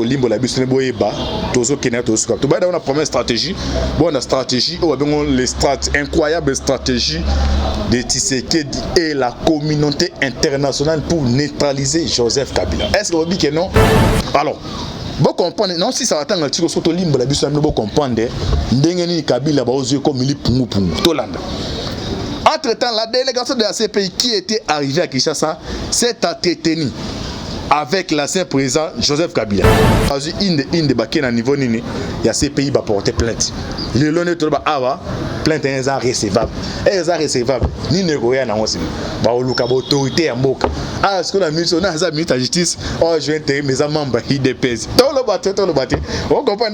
limbo la biso ne boyeba tozo kenya tozo ka to ba na première stratégie bonne stratégie ou bien les incroyable stratégie de Tshisekedi et la communauté internationale pour neutraliser Joseph Kabila. Est-ce que vous dites que non? Alors vous comprenez non si ça attend le tiro soto limbo la biso ne bo comprendre ndenge ni Kabila ba ozo comme li pungu pungu to landa. Entre-temps, la délégation de la CPI qui était arrivée à Kinshasa s'est entretenue avec l'ancien président Joseph Kabila. Une de baké na niveau nini, il y a CPI va porter plainte. Le long de awa plainte est recevable. Est recevable. Ni négocier na aussi. Ba oluka autorité ya mboka. Ah est-ce que la mission na za ministre de justice oh je vais intégrer mes membres IDPS. Tout le baté. On comprend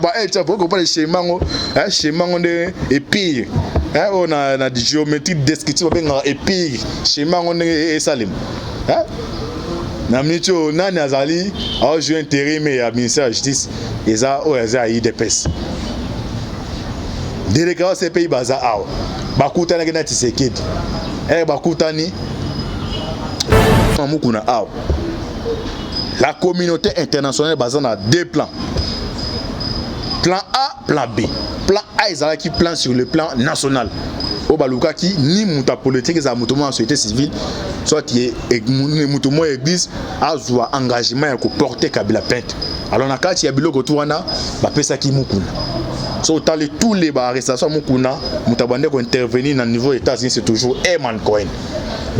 ba vous comprenez schéma de et pire. On a des géométrie descriptive et pire schéma on est salim. Namnicho nani azali a joué intérim et à ministère de la justice et ça o eza IDPS. Délégation ces pays baza awa bakutana na Tshisekedi bakutani mukuna awa. La communauté internationale basée dans deux plans. Plan A, plan B. Plan A ezala qui plan sur le plan national. Au baluka qui ni muta politique za mutumo en société civile soit qui est mutumo église a joua engagement ko porter Kabila plainte. Alors na kati ya biloko to wana ba pesa ki mukuna. So tali tous les arrestations mukuna mutabande ko intervenir na niveau États-Unis c'est toujours Herman Cohen.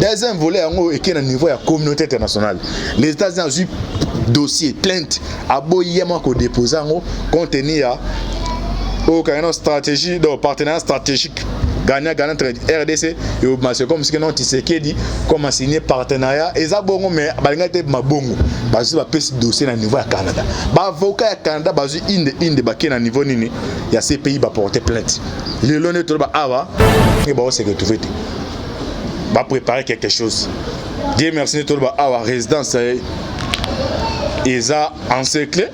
Deuxième volet en est na niveau ya communauté internationale. Les États-Unis ont eu dossier plainte aboyema ko déposer en contenir aucune stratégie de partenariat stratégique gagnant entre RDC et Obama comme ce que non Tshisekedi comme a signé partenariat et ça bongo mais balingate mabongo bazu ba pesi dossier na niveau ya Canada ba avocat ya Canada bazu inde ba na niveau nini ya ces pays ba porter plainte le long to ba awa et ba se retrouver ba préparer quelque chose. Dieu merci to ba awa résidence et ça encerclé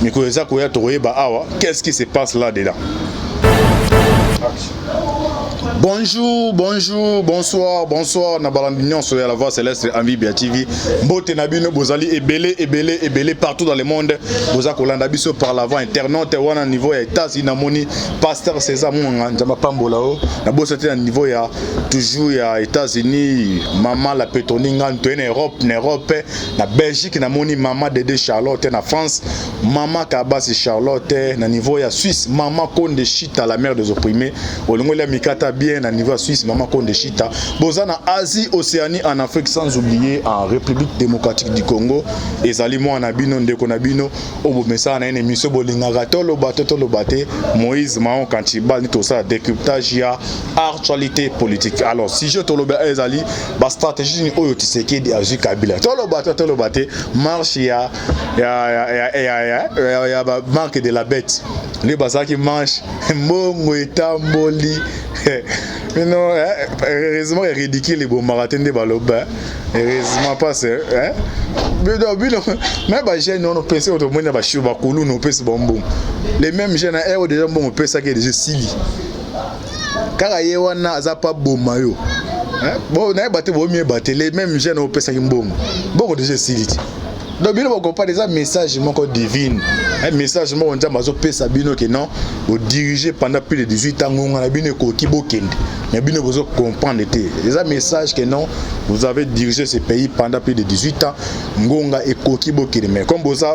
mais ko eza ko ya to ba awa qu'est-ce qui se passe là dedans? Bonjour, bonsoir, Nabalandinion sur la voix céleste Amphibia TV. Mbote Nabino, Bozali, ebele partout dans le monde. Boza Kolanda Biso par la voix internaute, ou à niveau États-Unis, Namoni, Pasteur César Mouanga, Njama Pambolao, Nabo c'était à niveau ya toujours ya États-Unis, Maman la Pétoninga, en Europe, na Belgique, Namoni, Maman Dédé Charlotte, na France, Maman Kabas Charlotte, na niveau ya Suisse, Maman Konde Chita, la mère des opprimés, Olongolia Mikata bien à niveau Suisse, Maman Konde Chita, Bozana Asie, Océanie, en Afrique, sans oublier en République démocratique du Congo, et Zalimo en Abino, Ndekonabino, Obomesa, na une émission Bolinga, Tolo Bate, Moïse, Mahon, Kantibal, Nitosa, décryptage, ya actualité politique. Alors, si je te le Ezali, la stratégie Oyo Tshisekedi a vu Kabila. Tolo Bate, marche, ya manque de la bête. Les bazar qui marche, Mongo et Tamboli. Mais non, heureusement, il est ridicule les bons marathons de Baloba. Heureusement, pas ça. Mais non, même les jeunes, on pense au moins à Chouba Koulou, on pense bonbon. Les mêmes jeunes, on déjà bon, on pense ça qui est déjà Sili. Car il y a pas bon maillot. Bon, on a battu, les mêmes jeunes, on pense ça qui est bon. Bon, déjà Sili. Donc, bien, on comprend déjà un message divin. Un message on dit que Sabino que non, vous dirigez pendant plus de 18 ans, on a bien mais bien vous comprendre les un message que non, vous avez dirigé ce pays pendant plus de 18 ans, Ngonga et Koki Bokende. Mais comme boza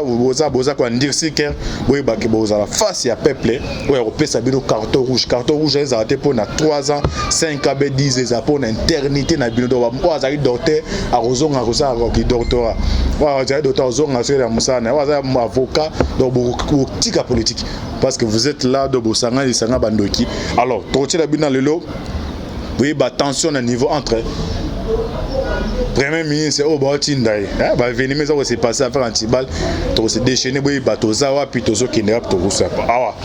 quoi dire si que oui bah que boza la face ya peuple, ouais on peut Sabino carton rouge ils ont été pour 3 ans, 5 ans, 10 ans pour une éternité na bino do wa za docteur à rozonga rosa qui doctorat. Wa za docteur zonga sur la musana, wa za avocat donc tika politique parce que vous êtes là de Bosanga et Sanga Bandoki. Alors, troché la bina le lot. Oui, bah tension à niveau entre Premier ministre au Batindaï. Bah venir mais ça va se passer à faire Antibal, to se déchaîner oui bah to zawa puis to zo kinera to rusa. Awa.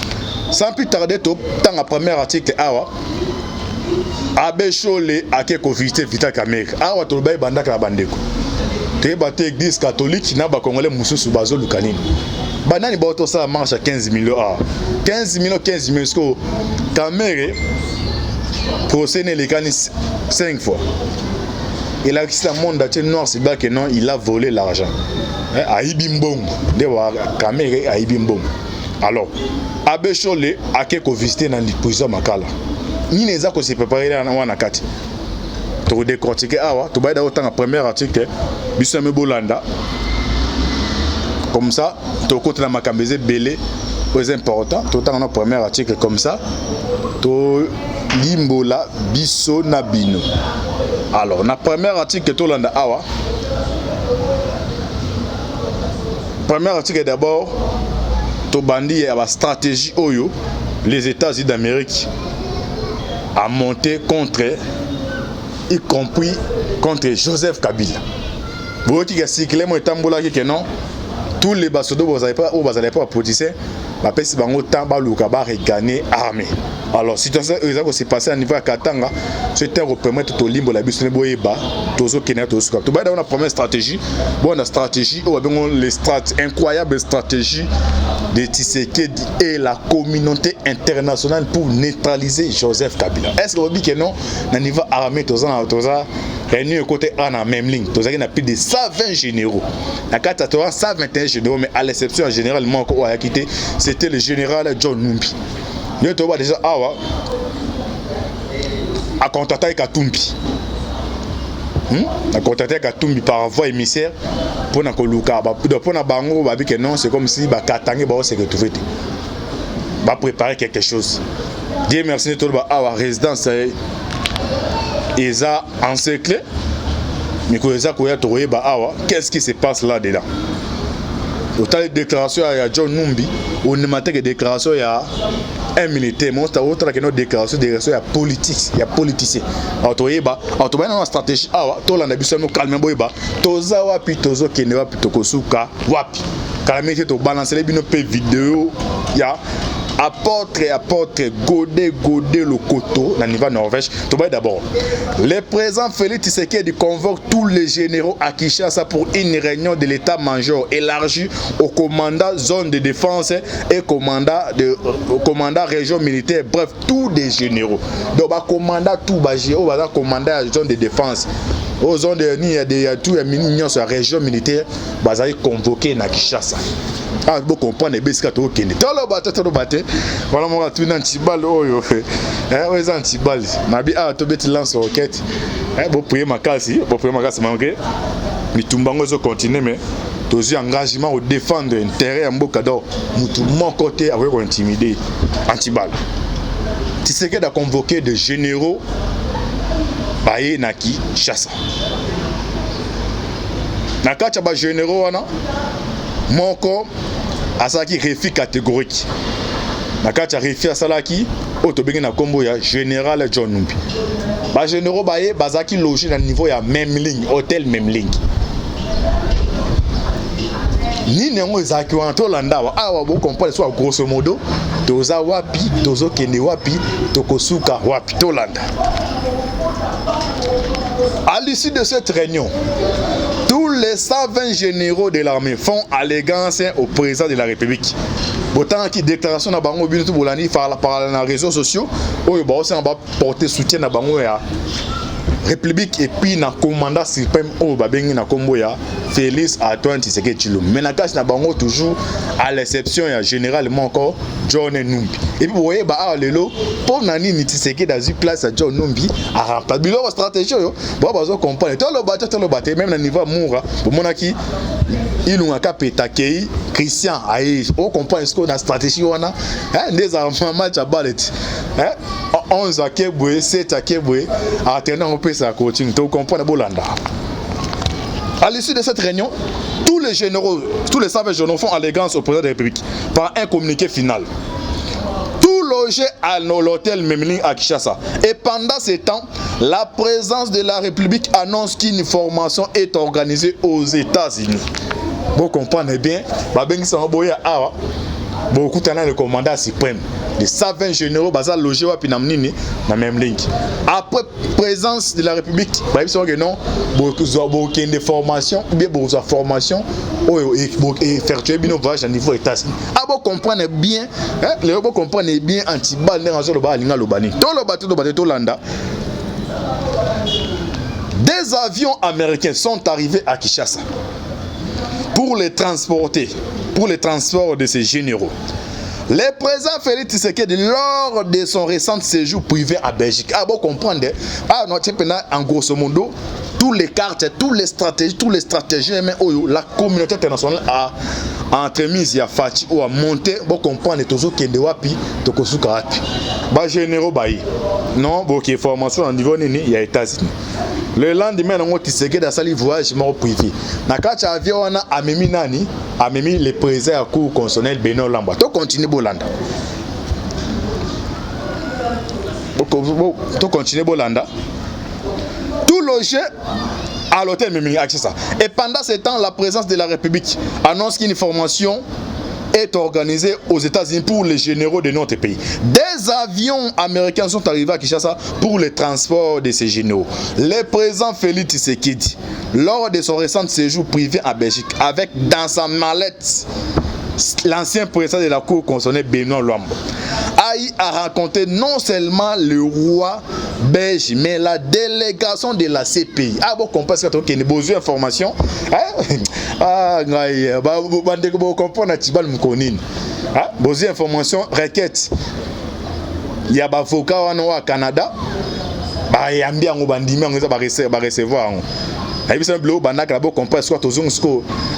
Sans plus tarder to dans la première article awa. Abe Chole a quelque visité Vital Kamerhe. Awa to bay bandaka la bandeko. Te batte église catholique na ba congolais mususu bazo lukanini. Banani bato ça marche à 15 millions. 15 millions, ce que Kamerhe procès les canis 5 fois. Il a accusé le monde entier noir, c'est bien que non, il a volé l'argent. Aïbimbong, de voir caméra Aïbimbong. Alors, Abbé Cholé a quelques visité dans le prison Makala. Ni les accords se préparé dans Wanakati. Tu décortiquer awa, tu vas dans autant premier article, Bissame Bolanda. Comme ça, tu côté la Makambeze belé, c'est important. Tu autant dans premier article comme ça, tu limbola biso nabino. Alors, na premier article tu landa awa. Premier article d'abord, tu bandi la stratégie oyo les États-Unis d'Amérique a monté contre, y compris contre Joseph Kabila. Vous voyez que si Clément est tambola que non, tous les bassodos vous n'allez pas politicien, la peste bango tamba lukaba gagner armée. Alors situation ça s'est passé à niveau à Katanga, c'était pour permettre tout limbo la bise boyeba, tozo Kenya tozo Suka. Tout bas dans la première stratégie, bon la stratégie, on a les incroyables stratégies de Tshisekedi et la communauté internationale pour neutraliser Joseph Kabila. Est-ce que vous dites que non, na niveau armée toza réuni côté en même ligne, toza qui n'a plus de 120 généraux. La carte a 121 généraux, mais à l'exception généralement qu'on a quitté, c'était le général John Numbi. Nous avons déjà à contacter Katumbi. À contacter Katumbi par voie émissaire pour na koluka pour na bango babi que non, c'est comme si ba Katangé ba se retrouver ba préparer quelque chose. Dieu merci tout ba awa résidence eza encerclé mais ko eza ko ya toye ba awa qu'est-ce qui se passe là dedans? Autant de déclarations à John Numbi, on ne m'a que déclaration il y a un militaire, mais on a autre que notre déclaration politique, il y a politicien. Alors tu vois, dans la stratégie, tout le monde nous calme boyba, toza wapi tozo kene wapi tokosuka wapi. Calamité to balancer les binopé vidéo, il y a apôtre Godé le coteau dans le niveau Norvège. Tout d'abord, le président Félix Tshisekedi convoque tous les généraux à Kinshasa pour une réunion de l'état-major élargie au commandant zone de défense et commandant région militaire, bref, tous les généraux. Donc, commandant tout, commandant zone de défense. Aux zones de tout les minions sur la région militaire, ils convoqué à Kinshasa. Ah, vous comprenez, c'est tout le monde. Voilà, moi, tout un petit bal. Oui, un petit bal. Nabi, tu bêtes lance roquette. Vous pouvez ma casse, manqué. Mais tout le monde continue, mais tous engagement au défendre l'intérêt en Bocador. Nous, tout mon côté, avec intimider. Anti-bal. Tu sais qu'il a convoqué des généraux. Baye naki chassa. Nakacha ba généraux wana moko asaki refi catégorique. Nakacha refi asalaki otobengi na kombo ya général John Numbi. Ba généraux baye bazaki logé na niveau ya même ligne, hôtel même ligne. Ni nengo ezaki wana to landa awa bo comprendre soit grosso modo toza wapi tozo kende wapi tokosuka wapi to landa. À l'issue de cette réunion, tous les 120 généraux de l'armée font allégeance au président de la République. Autant qui déclaration na bango bino tout bolani par les réseaux sociaux, oyo ba aussi on va porter soutien na bango ya République et puis na commandant suprême au babengi na kombo ya Félix Antoine Tshisekedi Tshilombo. Mais na casse na bango toujours à l'exception ya généralement encore John Numbi. Et puis vous voyez ba lelo pour nani ni Tshisekedi dans une place à John Numbi à remplacer bilo stratégie yo. Bon bazo comprendre tout le battre même na niveau moura pour monaki il nous a pétakei Christian Aïe. On comprend ce qu'on a stratégie wana des enfants match à ballet. 11 à Keboué, 7 à Keboué, à tenir au pays à coaching, tu comprends Bolanda. À l'issue de cette réunion, tous les 120 généraux font allégeance au président de la République par un communiqué final. Tout logé à l'hôtel Memling à Kinshasa. Et pendant ce temps, la présence de la République annonce qu'une formation est organisée aux États-Unis. Vous comprenez bien, beaucoup de le commandant suprême. Les 120 généraux basés logés à Pinamnini dans la même ligne. Après présence de la République, il non, beaucoup de formations, ou bien beaucoup de formations, et faire tuer bien voyage à niveau États-Unis. Ah, vous comprenez bien, les vous comprenez bien anti-bal, les gens le bas, l'ingalo bani. Tout le bateau de Landa. Des avions américains sont arrivés à Kinshasa pour les transporter, pour le transport de ces généraux. Le président Félix Tshisekedi, lors de son récent séjour privé à Belgique, bon comprendre, en grosso modo, toutes les cartes, toutes les stratégies, mais la communauté internationale a entremise à Fati ou à monter, bon comprendre toujours qu'il y a des wapi, bah généraux bailli. Non, bon qui formation au niveau nini, il y a États-Unis. Le lendemain, on a Tshisekedi a sali voyage privé. Na kacha avion on a amemi nani, amemi le président à cour constitutionnel Benoît Lamba. To continue Bolanda. To continue Bolanda. Tout logé à l'hôtel Mimi Akissa. Et pendant ce temps, la présence de la République annonce qu'une formation est organisée aux États-Unis pour les généraux de notre pays. Des avions américains sont arrivés à Kinshasa pour le transport de ces généraux. Le président Félix Tshisekedi, lors de son récent séjour privé à Belgique, avec dans sa mallette l'ancien président de la Cour constitutionnelle Benoît Lamba, a rencontré non seulement le roi belge, mais la délégation de la CPI. Ah bon, comprendre ce qu'il y a besoin d'informations. Ah, vous comprenez, besoin d'informations, requête. Il y a des avocats au Canada. Il y a des avocats qui vont recevoir. Il y a des bandak là, comprendre ce que tu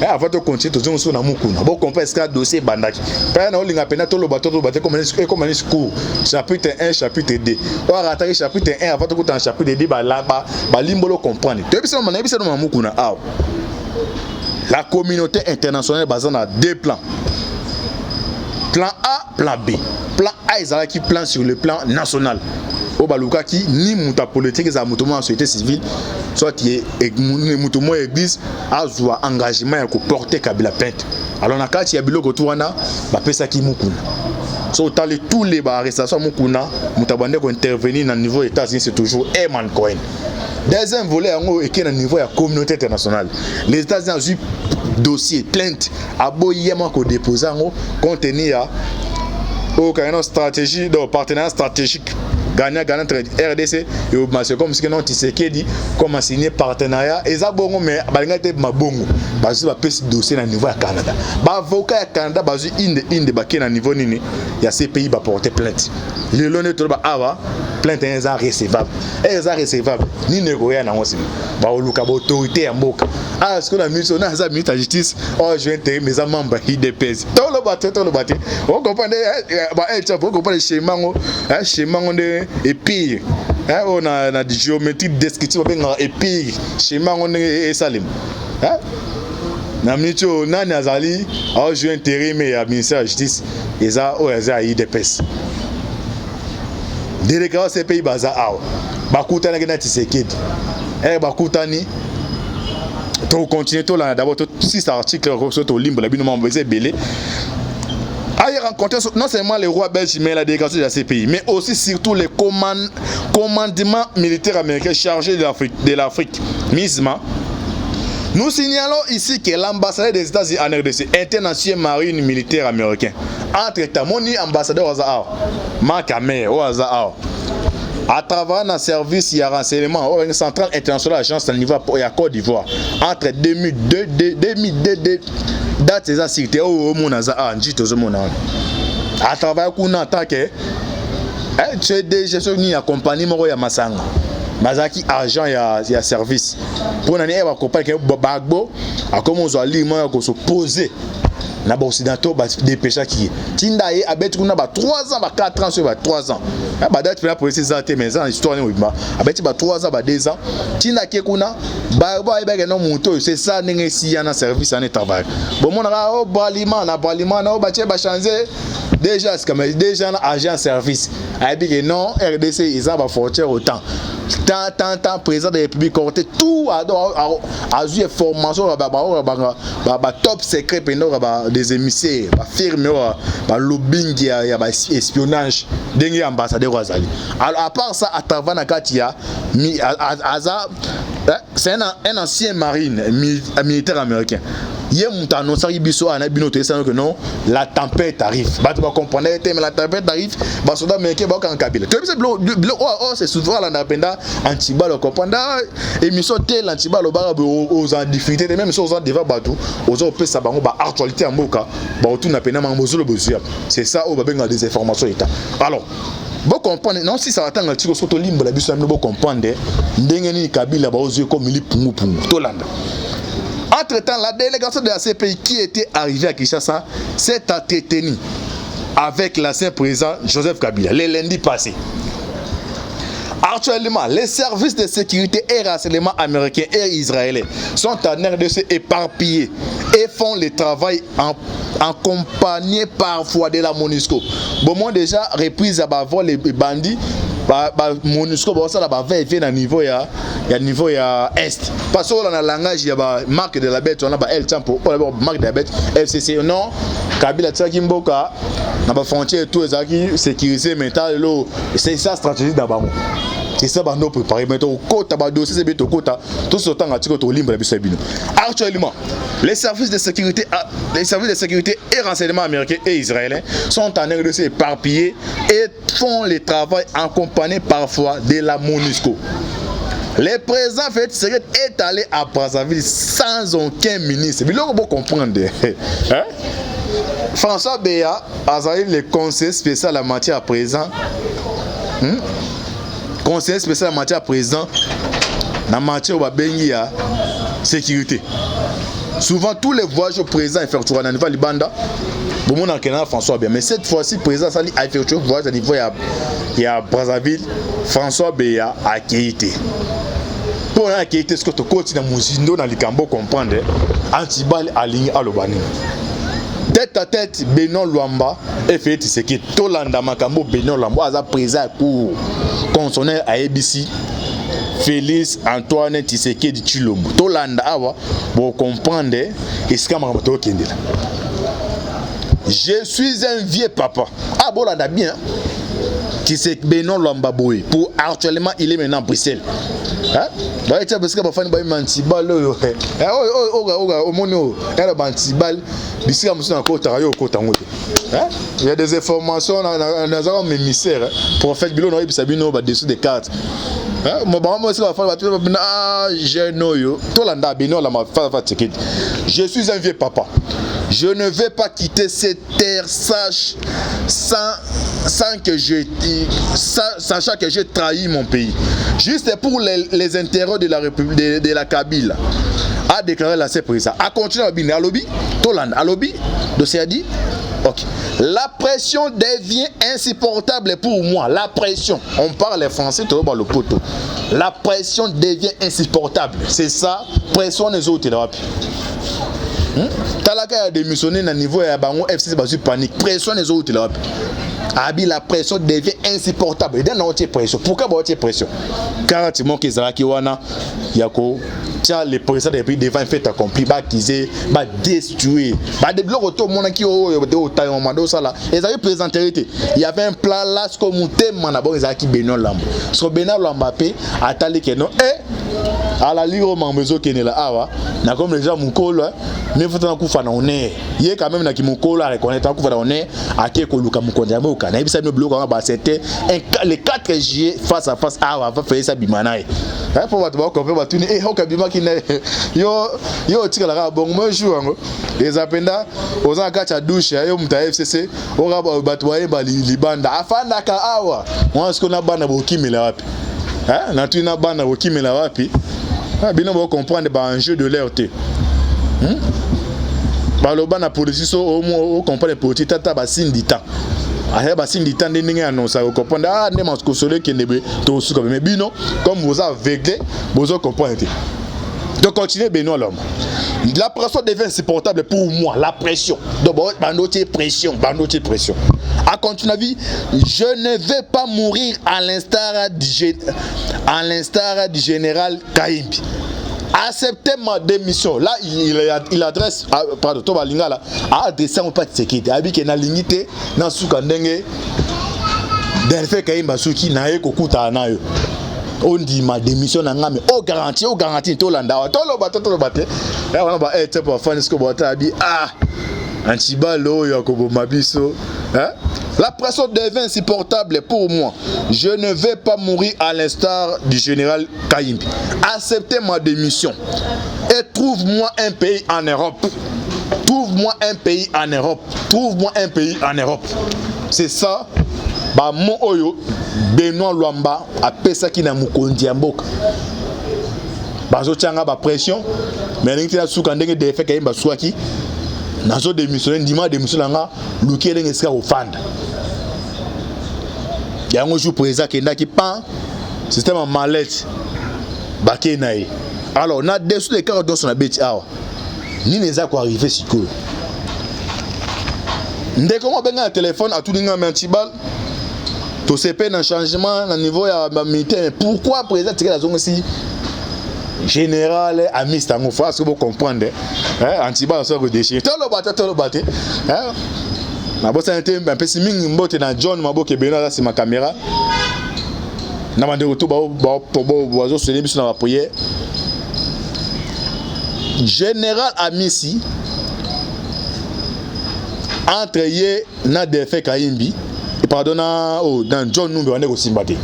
as avant de continuer, tu as na mukuna. Bon comprendre ce que dossier bandak. Pas na olinga pena to lo bateau comme un cours. Chapitre 1, chapitre 2. On a attaqué chapitre 1 avant de continuer chapitre 2 ba limbolo comprendre. Tu as besoin na mukuna. La communauté internationale basée dans deux plans. Plan A, plan B. Plan A est qui plan sur le plan national. Au baluka qui ni muta politique za mutumo en société civile soit qui est mutumo église a joie engagement ya ko porter Kabila plainte. Alors na kati ya biloko tuwana ba pesa ki mukuna. So tali tous les arrestations mukuna mutabande ko intervenir na niveau États-Unis c'est toujours Herman Cohen. Deuxième volet en est au niveau de la communauté internationale. Les États-Unis ont eu dossier plainte à boyema ko déposer en contenir aucune stratégie de partenariat stratégique gagnant entre RDC et au Massé comme ce que non Tshisekedi comme signé partenariat et ça bon mais balinga te mabongo parce que ba pesi dossier na niveau ya Canada ba avocat ya Canada bazu inde ba ke na niveau nini ya ces pays ba porter plainte le lone to ba ava plainte est recevable ni négocier na ngosi ba oluka ba autorité ya mboka ce que la mission na za ministre de justice je vais intégrer mes membres IDPS to lo baté on comprend ba on comprend le schéma de et pire on a la géométrie descriptive et pire schéma on est salim na micho nani azali je vais intégrer mes ministère de justice et ça IDPS délégation ces pays baza bakutana na Tshisekedi bakutani to continuer to là d'abord 6 articles sur to limbe la bino membres belé a rencontré non seulement les rois belges mais la délégation de la CPI mais aussi surtout les commandements militaires américains chargés de l'Afrique MISMA. Nous signalons ici que l'ambassadeur des États-Unis en RDC est un ancien marine militaire américain. Entre-temps, mon ambassadeur Marc Amer au hasard à travers un service de renseignement une centrale internationale agence à niveau à Côte d'Ivoire entre 2002 date des sécurité au monaza anji tozomona à travers kuna attaque tu es déjà sur ni accompagné moko ya masanga mazaki agent ya service pour nani ba compagnie bagbo a commencé à lire moi ko se poser na ba occidentaux ba dépêcher qui tinda ye abeti kuna ba 3 ans ba 4 ans sur ba 3 ans ba date pour la police zate mais en histoire ni ba abeti ba 3 ans ba 2 ans tinda ke kuna ba ba no moto c'est ça ninga si na service en travail bon mon na baliment na ba ba changer déjà c'est comme déjà agent service a dit que non RDC ils ont ba frontière autant tant président de la République côté tout a eu formation ba top secret pendant des émissaires ba firme ba lobbying ya ba espionnage dengue ambassadeur Wazali. Alors à part ça à travers na katia c'est un ancien marine militaire américain. Hier mutu annonce biso ana bino te que non la tempête arrive. Ba tu vas comprendre mais la tempête arrive, ba soda meke ba kan Kabila. Tu sais c'est souvent là napenda antibalo comprendre émission tel antibalo ba aux en difficulté même si aux débat batou aux on peut ça bango ba actualité en boka ba tout napenda mamozolo bozia. C'est ça au ba benga des informations état. Alors bon comprendre non si ça attend un petit soto limbo la biso bon comprendre ndenge ni Kabila ba ozo comme li pungu to landa. Entre-temps, la délégation de la CPI qui était arrivée à Kinshasa s'est entretenue avec l'ancien président Joseph Kabila le lundi passé. Actuellement, les services de sécurité et renseignement américains et israéliens sont en train de se éparpiller et font le travail accompagné parfois de la MONUSCO. Bon, moi déjà, reprise à voir les bandits. MONUSCO ça là vient à niveau ya niveau ya est parce que on a langage il y a marque de la bête on a El Champo marque de la bête FCC non Kabila tsaki mboka na ba frontière tout ezaki sécuriser mental lo c'est ça stratégie d'abord c'est ça bando préparer maintenant au côté ba dossier c'est bien au côté tout ce temps atiko to limba biso bino. Actuellement les services de sécurité et renseignement américains et israéliens sont en train de s'éparpiller et font le travail accompagné parfois de la MONUSCO. Le président Félix Tshisekedi est allé à Brazzaville sans aucun ministre. Mais là, on peut comprendre. Hein? François Béa a le conseiller spécial en matière à présent. Conseiller spécial en matière à présent. En matière de sécurité. Souvent, tous les voyages au président effectués à niveau Libanda. Bon, on a François Béa. Mais cette fois-ci, le président a effectué un voyage à niveau à Brazzaville. François Béa a quitté. Pour la quitté, ce que tu continues à Mouzindo dans les Cambo comprendre, Antibal aligné à l'Obani. Tête à tête, Benoît Luamba et Félix Tshisekedi. Tolanda Makambo, Benoît Luamba, a présent pour consonner à ABC. Félix Antoine Tshisekedi Tshilombo. Tolanda awa, pour comprendre, et ce que je suis un vieux papa. Ah bon, là, bien. Qui c'est Benoît Luamba Boy. Pour actuellement, il est maintenant à Bruxelles. Hein? Bah, tu sais, parce que ma femme, il m'a dit, il y a des informations dans mes émissaires. Prophète Bilo, il y a dessus des cartes. Je suis un vieux papa. Je ne vais pas quitter cette terre sachant que j'ai trahi mon pays. Juste pour les intérêts de la République de la Kabila. A déclaré la président. A continué à bien. À lobby, Toland, à lobby, dossier a dit. Ok. La pression devient insupportable pour moi. La pression. On parle les Français, tout le poteau. La pression devient insupportable. C'est ça. Pression des autres. Talaka a démissionné dans le niveau de Bango FC Basu panique. Pression des autres. La pression devient insupportable. Il y a une pression. Pourquoi il y a une pression? Car tu montres que Wana Yako. Les présidents des pays devant fait accompli, baptisé, destruire. Des blocs autour mon qui au taillon mando ça là. Ils avaient présenté. Il y avait un plan là ce comme thème d'abord ils avaient Benoît Lambo. So Benoît Lambapé a talé que non et à la livre mambezo qui est là awa na comme les gens mon col mais faut en kufa na honneur. Il est quand même na qui mon col à reconnaître kufa na honneur à qui ko luka mukonja mo kana. Et ça no bloc ba c'était les 4 juillet face à face awa va faire ça bimanaï. Hein pour va comprendre va tourner et okabima yo tika la bon moi jour les apenda aux akacha douche yo muta FCC ora batu ba libanda afanda ka awa moi ce qu'on a bana bokimela wapi hein na tu na bana bokimela wapi ah bino bo comprendre ba enjeu de l'air te ba lo bana police so au comprendre politique tata ba syndicat ah ba syndicat ndenge annonce ko comprendre ah ne mas ko sole ke nebe to suka mais bino comme vous avez vous comprendre. De continuer Benoît l'homme. La pression devient insupportable pour moi. La pression. D'abord, pression. À continuer, je ne vais pas mourir à l'instar du général Kaimbi. Acceptez ma démission. Là, il adresse, pardon, Toba Lingala, a adressé un pas de sécurité. Avec une lignité, dans ce qu'on a Delphi Kaimba Souki, Nae Kokuta Anayo. on dit ma démission nanga mais au garantie to landa to lo baté là on va être pour faire ce que bota bi Antibalo yakobo mabiso hein. La pression devient insupportable pour moi. Je ne vais pas mourir à l'instar du général Kayimbi. Acceptez ma démission et trouve-moi un pays en Europe. Trouve-moi un pays en Europe. Trouve-moi un pays en Europe. C'est ça. Bah mon oyo Benoît Luamba a pesa ki na mukondi mboka. Bazo tianga ba pression mais ngi tina suka ndenge de fait Kayimba swaki. Nazo démissionner ndima démissionner nga luki elenge ska ofanda. Yango jour président kenda ki pan système en mallette baké naï. Alors na dessous les cartes dans son abeti awa. Ni les a quoi arriver siko. Ndé comment benga téléphone à tout ninga mentibal. To CP un changement au niveau ya militaire. Pourquoi président tirer la zone aussi général ami stango faut que vous comprendre hein Antibal ça redéchire tout le batté hein na bossa un peu si mingi mbote na John Maboke Benoît là c'est ma caméra na mande retour ba oiseau se démission na prière général Amisi entre yé na défait Kayimbi et pardonna dans John Numbi on est aussi batté.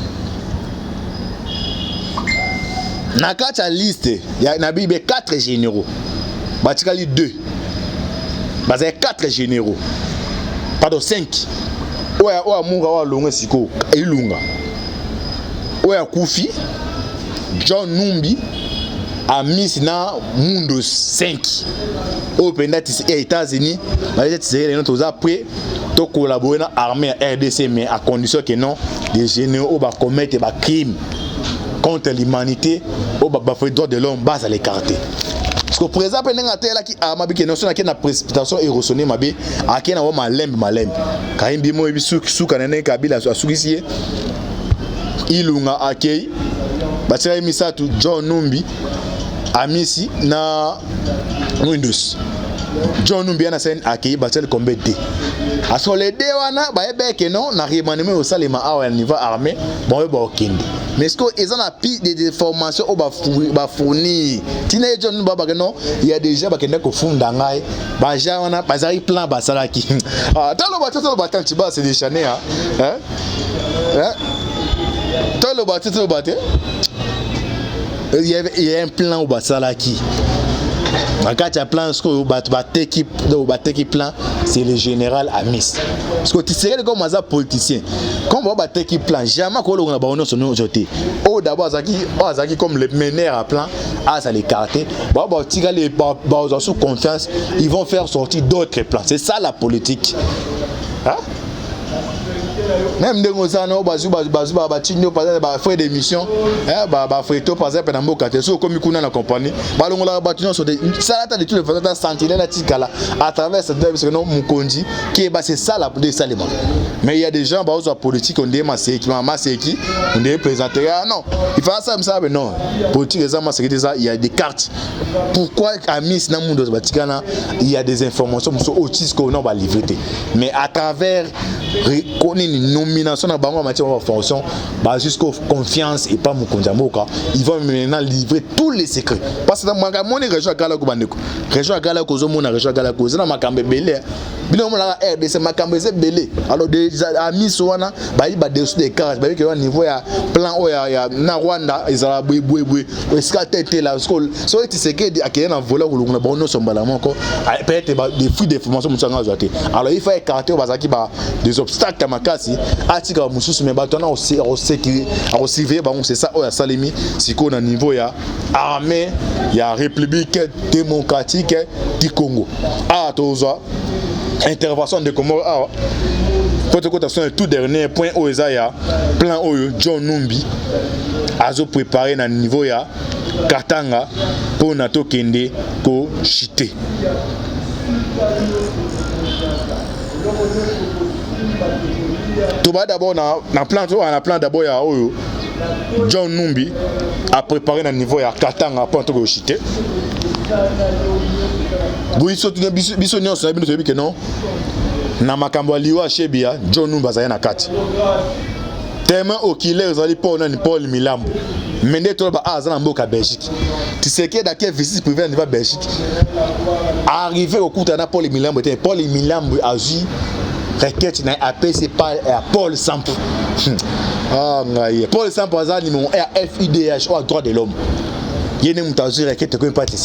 Na kata liste ya na bibe 4 généraux. Batikali 2. Bazay 4 généraux. Pardon 5. Oya munga wa longa siko ilunga. Oya Kufi John Numbi Amis na Mundos 5. Au pendati États-Unis, bazay tirer les notes après to collaborer na armée RDC mais à condition que non des généraux va commettre des crimes contre l'humanité au bafoué droit de l'homme base à l'écarter. Parce que président pendant là qui a mabi que non na na précipitation érosonné mabi a qui na malembe Kayimbi mo bisu kanene kabila asukisi ilunga akei batira misatu John Numbi Amisi na Windows John Numbi na scène akei batira combien de aso les deux wana ba ebe que non na rimaneme au salima awa niveau armée bon ba okindi. Mais est-ce qu'ils ont appris des formations au bas fournir tina John Baba que non il y a déjà ba kende ko funda ngai ba ja wana bazari plan ba salaki ah talo batanti tiba c'est des chané hein talo batanti il y a un plan au bas salaki. Quand il y a plan, plan, c'est le général Amis. Parce que tu sais comme un politicien. Comme on battre qui plan, jamais qu'on a bonheur sur nos côtés. Oh d'abord Zaki comme le meneur à plan, ça les carter. Bah tu les sous confiance, ils vont faire sortir d'autres plans. C'est ça la politique. Hein? Même de Mozano, Bazou, Batinho, par exemple, faire des missions, Freto, par exemple, dans Mokate, so comme il la compagnie, Balon la Batinho sur des salades de tous les façons, sentinelle la Tikala, à travers cette deuxième nom Mukonji, qui est c'est ça la politique Salima. Mais il y a des gens, la politique, on dit massé qui, on dit présenté, ah non, il faut ça, mais non, politique, il y a des cartes. Pourquoi à Miss Namundo Batikana, il y a des informations sur autisme qu'on va livrer. Mais à travers une nomination dans la matière de fonction, jusqu'à confiance et pas mon konjamoka, ils vont maintenant livrer tous les secrets. Parce que dans mon région à Galako Bandeko, région à Galako Zomona, région à Galako, c'est dans ma cambe belé. Bien on la RDC ma cambe c'est belé. Alors des amis soana, il va dessus des cases, il y a un niveau ya plan o ya na Rwanda, ils ont boué, est-ce que tête la school, so tu sais que à qui un voleur ou on a bon sombala encore, peut-être des flux d'informations mutsanga zoté. Alors il faut écarter bazaki ba des obstacles à ma casse. Atika mususu me batona aussi c'est ça au Salimi siko na niveau ya armée ya République démocratique du Congo toza intervention de Comores cotation tout dernier point au ya plan oyo John Numbi azo préparé na niveau ya Katanga pour na tokende ko chité. Tout d'abord na plan d'abord ya oyo John Numbi a préparé na niveau ya Katanga pour to chité. Biso nyonso na bino toyebi ke non na makambo liwa shebia John Numbi azaya na kati. Tellement au killer ils allaient Paul Milambo. Mais dès que tu as un Mboka Belgique, tu sais qu'il y a des visites privées en Belgique. Arrivé au coup de Paul Milambo, a eu requête n'a APC par Paul Sampo. Ah Paul Sampo a numéro FIDH ou droit de l'homme. Il y a une mutature requête que pas te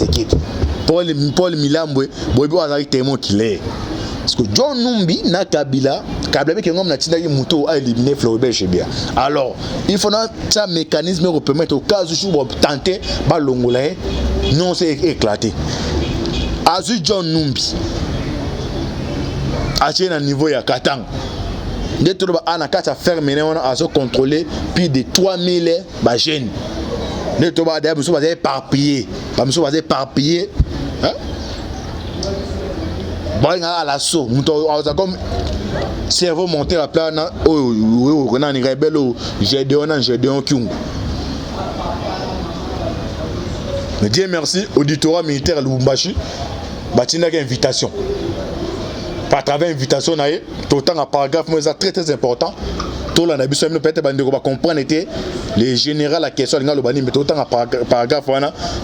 Paul Milambo, bobo a témoin qu'il est. Parce que John Numbi na Kabila qui ngom na tinda muto a éliminé Floribert Chebeya. Alors, il faut un mécanisme pour permettre au cas où vous tenter ba longola non c'est éclaté. Azu John Numbi a tient un niveau ya Katang. De tout ba ana kata fermer on a contrôler plus de 3000 ba jeunes. De tout ba d'ailleurs vous éparpillé. Pas vous éparpillé. Hein? Bon, à l'assaut, comme cerveau monté à plat, on a une rebelle, j'ai un Kyung. Mais Dieu merci, auditorat militaire à Lubumbashi, Batina une invitation. Par travers invitation, tout le temps un paragraphe, mais c'est très important. Tout le monde peut-être comprendre les généraux la question de l'Obani, mais tout le temps un paragraphe,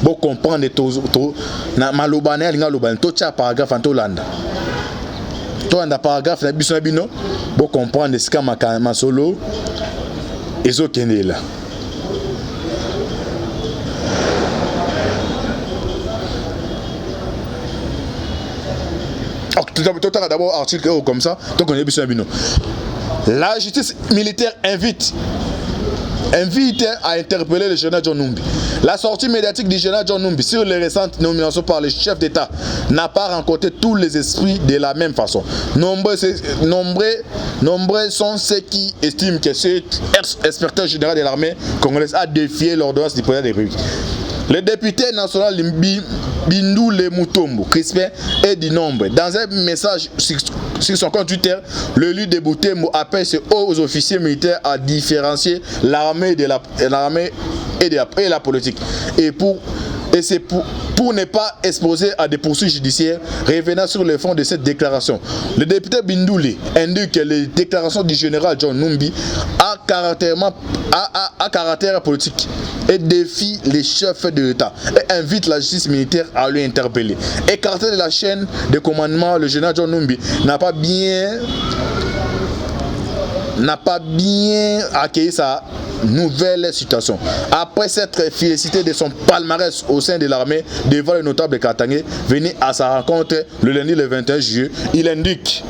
pour comprendre tout Malobane, tout le paragraphe en Tolanda. Tout le paragraphe, pour comprendre ce qu'a ma solo et ce qu'il est là. Tout le temps d'abord article comme ça, donc on est bien bino. La justice militaire invite à interpeller le général John Numbi. La sortie médiatique du général John Numbi sur les récentes nominations par les chefs d'État n'a pas rencontré tous les esprits de la même façon. Nombreux sont ceux qui estiment que ce ex-inspecteur général de l'armée congolaise a défié l'ordonnance du président de la République. Le député national Bindoule Mutombo, Crispin, est du nombre. Dans un message sur son compte Twitter, le lieu de Boutembo appelle ses hauts officiers militaires à différencier l'armée et la politique. Et c'est pour ne pas exposer à des poursuites judiciaires. Revenant sur le fond de cette déclaration, le député Bindouli indique que les déclarations du général John Numbi a caractère politique et défie les chefs de l'État et invite la justice militaire à lui interpeller. Écarté de la chaîne de commandement, le général John Numbi n'a pas bien accueilli sa nouvelle situation. Après s'être félicité de son palmarès au sein de l'armée devant le notable Katangé venu à sa rencontre le lundi le 21 juillet, il indique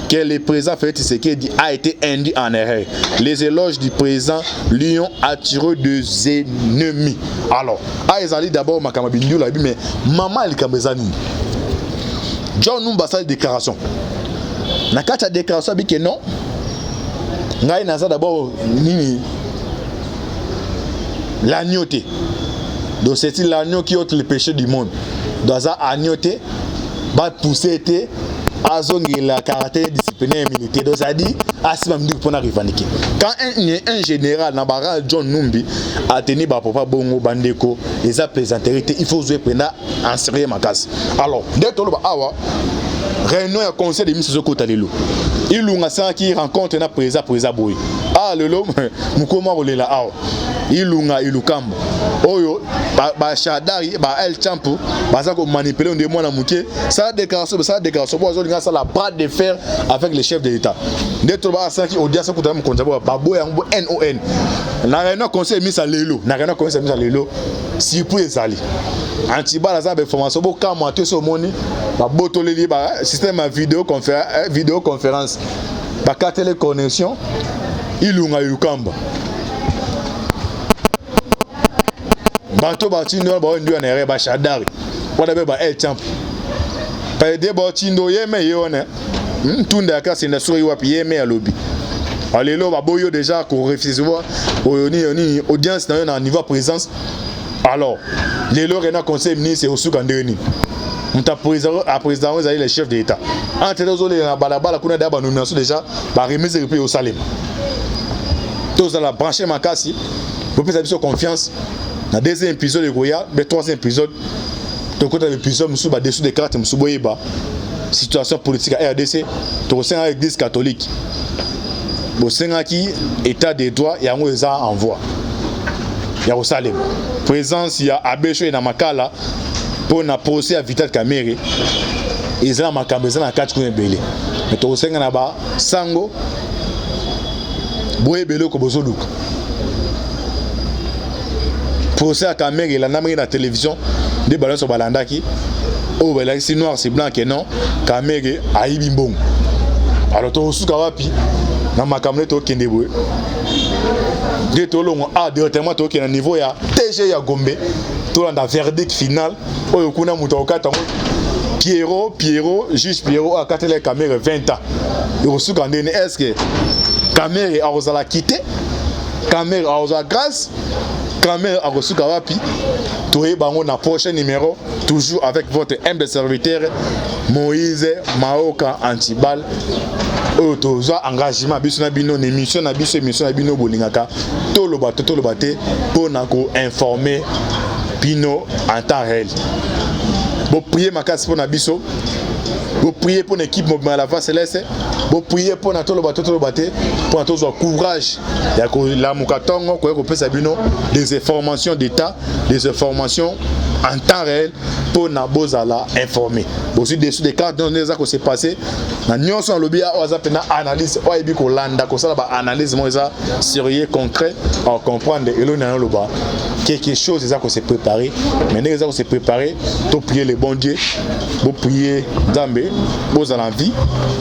que le président Félix Tshisekedi a été induit en erreur. Les éloges du président lui ont attiré des ennemis. Alors, Aïzali d'abord Makamabindu l'a dit, mais maman elle Kamezani. John Numba sa déclaration. Nakata déclaration dit que non. Ngai naza d'abord nini l'agneauté. Donc c'est l'agneau qui ôte le péché du monde. Dans ça agneauté va pousser été azongi la caractère disciplinaire militaire. Donc ça dit asima mdi pour revendiquer. Quand un général Nabara John Numbi a tenu ba papa bongo bandeko les a plaisanterie, il faut jouer prendre en sérieux ma casse. Alors dès que ba awa réunion à conseil de ministres Kota Lelo. Il lunga sa qui rencontre na président boy. Ah lelo mukoma rolela awa. Il lunga ilukambo. Oyo ba shadari ba el champo baza ko manipuler de mwana muke. Ça déclaration bozo linga ça la bras de fer avec les chefs de l'État. Dès to ba sa qui audience ko tam konza ba boy yango NON. Na réunion conseil ministre Lelo. Na réunion conseil ministre Lelo. Si pour ezali. Antiba la za be formation bo ka mo te so moni ba botoleli ba système à vidéoconférence ba ka téléconnexion ilunga yukamba bato batindo ba ndio na ere ba shadari wala be ba el champ pa de batindo yeme yone tunda ka sinda so yiwapi yeme ya lobby alelo ba boyo déjà ko recevoir oni audience na niveau présence. Alors les lorena conseil ministre au Soukandeni muta président vous avez les chefs de l'État entre les autres na balabala kuna da ba nomination déjà ba remise repris au Salem tous dans la brancher makasi vous pouvez avoir confiance na deuxième épisode de Goya mais troisième épisode de côté l'épisode musu ba dessous des cartes musu boyeba situation politique à RDC to sein à l'église catholique bosengaki état des droits yango eza en voie ya kosalema présence ya Abesho na makala pour na procès à Vital Kamerhe eza makambo eza na kati kuna ebele mais tokosenga na ba sango boye ebele ko bozoluka procès à Kamerhe la namri na télévision de balance balandaki oh ben là c'est noir c'est blanc que non Kamerhe ayibi mbongo alors tosuka wapi na makambo to kende boye de tolongo a directement to kende niveau ya TG ya Gombe to landa verdict final oyo kuna muto okata Pierrot juge Pierrot a katele Kamerhe 20 ans et osuka ndene est-ce que Kamerhe a osala quitter Kamerhe a osala grâce Kamerhe a osuka wapi toye bango na prochain numéro toujours avec votre humble serviteur Moïse Maoka Antibal toza engagement biso na bino émission na bino bolingaka toloba te pona ko informer bino en temps réel bo prier makasi pona biso bo prier pour l'équipe Mouvement la Voix Céleste bo prier pona toloba te pona tozo courage ya ko la mukatongo ko pesa bino des informations d'état des informations en temps réel pour na bozala informer aussi dessus des cas dans les que c'est passé na nyonso na lobby a pena analyse o ebi ko landa ko sala ba analyse mo eza sérieux concret à comprendre elo na loba quelque chose eza ko se préparer mais les eza ko se préparer to prier le bon Dieu bo prier Nzambe bozala en vie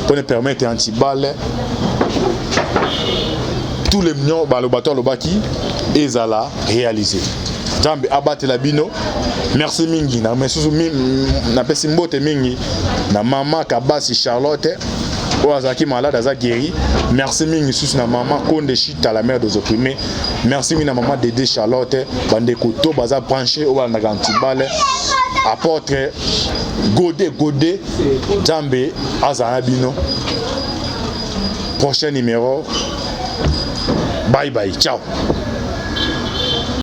pour nous permettre Antibal tous les millions ba le bateau le baki ezala réaliser Nzambe abate la bino. Merci mingi na mesusu na pesi mbote mingi na mama Kabasi Charlotte Oazaki malade aza guéri. Merci mingi susu na mama Konde Chita la mère des opprimés. Merci mingi na mama Dédé Charlotte bande koto baza branché au na Antibal apôtre Godé Nzambe azana bino. Prochain numéro. Bye bye, ciao.